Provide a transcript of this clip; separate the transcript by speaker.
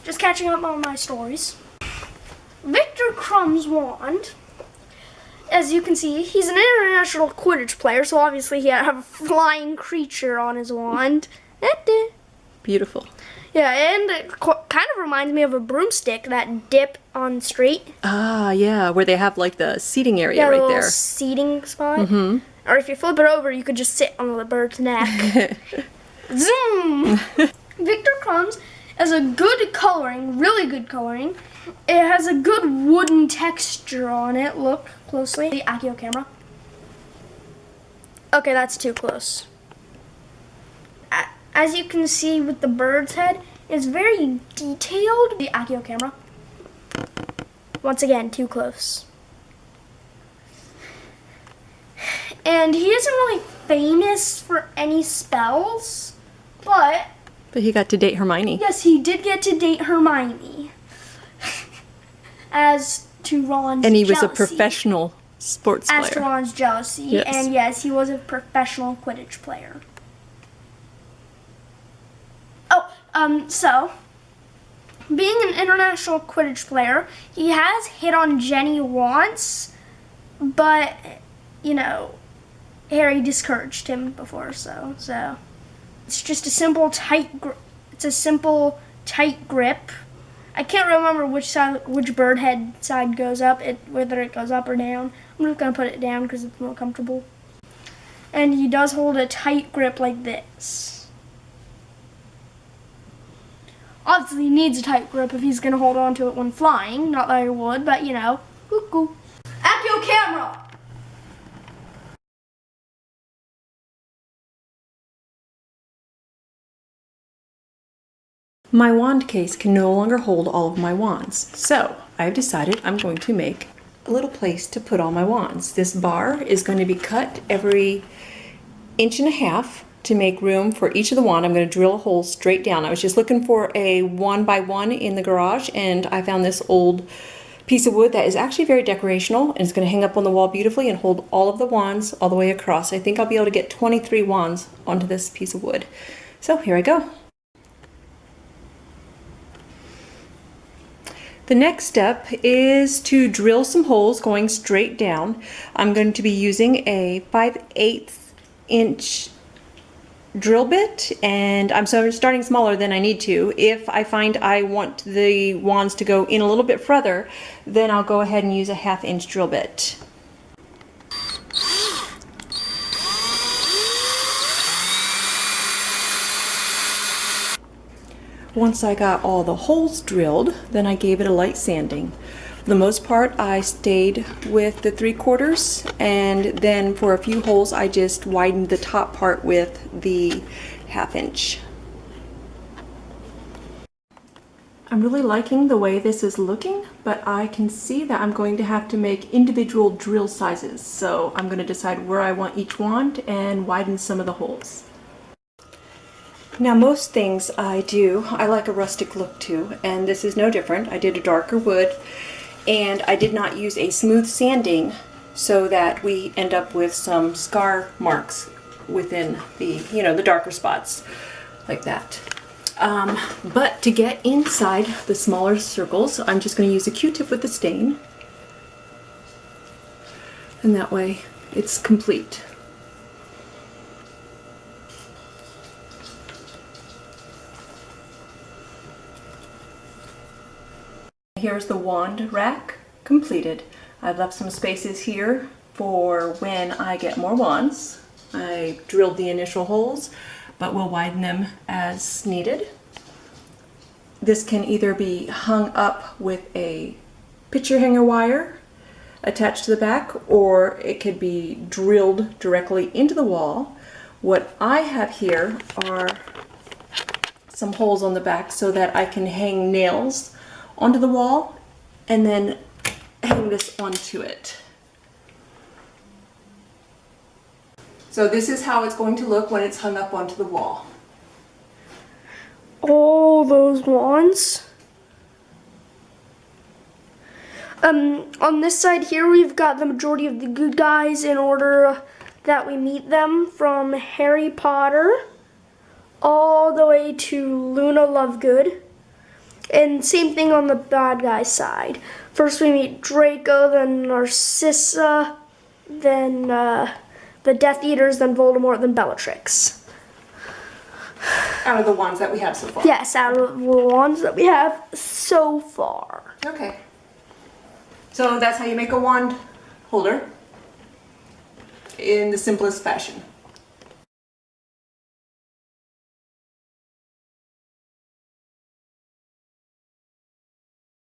Speaker 1: just catching up on my stories. Viktor Krum's wand, as you can see, he's an international Quidditch player, so obviously he had a flying creature on his wand.
Speaker 2: Beautiful.
Speaker 1: Yeah, and it kind of reminds me of a broomstick, that dip on straight.
Speaker 2: Ah, yeah, where they have like the seating area
Speaker 1: Yeah,
Speaker 2: right
Speaker 1: the little
Speaker 2: there.
Speaker 1: seating spot. Mm-hmm. Or if you flip it over, you could just sit on the bird's neck. Zoom! Viktor Krum's has a good coloring, really good coloring. It has a good wooden texture on it. Look closely. The Accio camera. Okay, that's too close. As you can see with the bird's head, it's very detailed. The Accio camera. Once again, too close. And he isn't really famous for any spells, but
Speaker 2: he got to date Hermione.
Speaker 1: yes, he did get to date Hermione. As to Ron's
Speaker 2: And he was
Speaker 1: jealousy.
Speaker 2: a professional sports player.
Speaker 1: As to Ron's jealousy.
Speaker 2: Yes.
Speaker 1: And yes, he was a professional Quidditch player. So, being an international Quidditch player, he has hit on Jenny once, but, you know, Harry discouraged him before, so it's just a simple tight grip. It's a simple tight grip. I can't remember which bird head side goes up, whether it goes up or down. I'm just gonna put it down because it's more comfortable. And he does hold a tight grip like this. Obviously, he needs a tight grip if he's gonna hold on to it when flying. Not that I would, but you know, cuckoo. Accio camera.
Speaker 2: My wand case can no longer hold all of my wands, so I've decided I'm going to make a little place to put all my wands. This bar is going to be cut every 1.5 inches to make room for each of the wand. I'm going to drill a hole straight down. I was just looking for a 1x1 in the garage, and I found this old piece of wood that is actually very decorational, and it's going to hang up on the wall beautifully and hold all of the wands all the way across. I think I'll be able to get 23 wands onto this piece of wood. So here I go. The next step is to drill some holes going straight down. I'm going to be using a 5/8 inch drill bit, and I'm starting smaller than I need to. If I find I want the wands to go in a little bit further, then I'll go ahead and use a 1/2 inch drill bit. Once I got all the holes drilled, then I gave it a light sanding. For the most part, I stayed with the 3/4, and then for a few holes, I just widened the top part with the 1/2 inch. I'm really liking the way this is looking, but I can see that I'm going to have to make individual drill sizes. So I'm going to decide where I want each wand and widen some of the holes. Now most things I do, I like a rustic look to, and this is no different. I did a darker wood, and I did not use a smooth sanding so that we end up with some scar marks within the, you know, the darker spots like that. But to get inside the smaller circles, I'm just going to use a Q-tip with the stain, and that way it's complete. Here's the wand rack completed. I've left some spaces here for when I get more wands. I drilled the initial holes, but we'll widen them as needed. This can either be hung up with a picture hanger wire attached to the back, or it could be drilled directly into the wall. What I have here are some holes on the back so that I can hang nails onto the wall and then hang this onto it. So this is how it's going to look when it's hung up onto the wall.
Speaker 1: All those wands. On this side here, we've got the majority of the good guys in order that we meet them, from Harry Potter all the way to Luna Lovegood. And same thing on the bad guy side. First we meet Draco, then Narcissa, then the Death Eaters, then Voldemort, then Bellatrix.
Speaker 2: Out of the ones that we have so far.
Speaker 1: Yes, out of the ones that we have so far.
Speaker 2: Okay. So that's how you make a wand holder in the simplest fashion.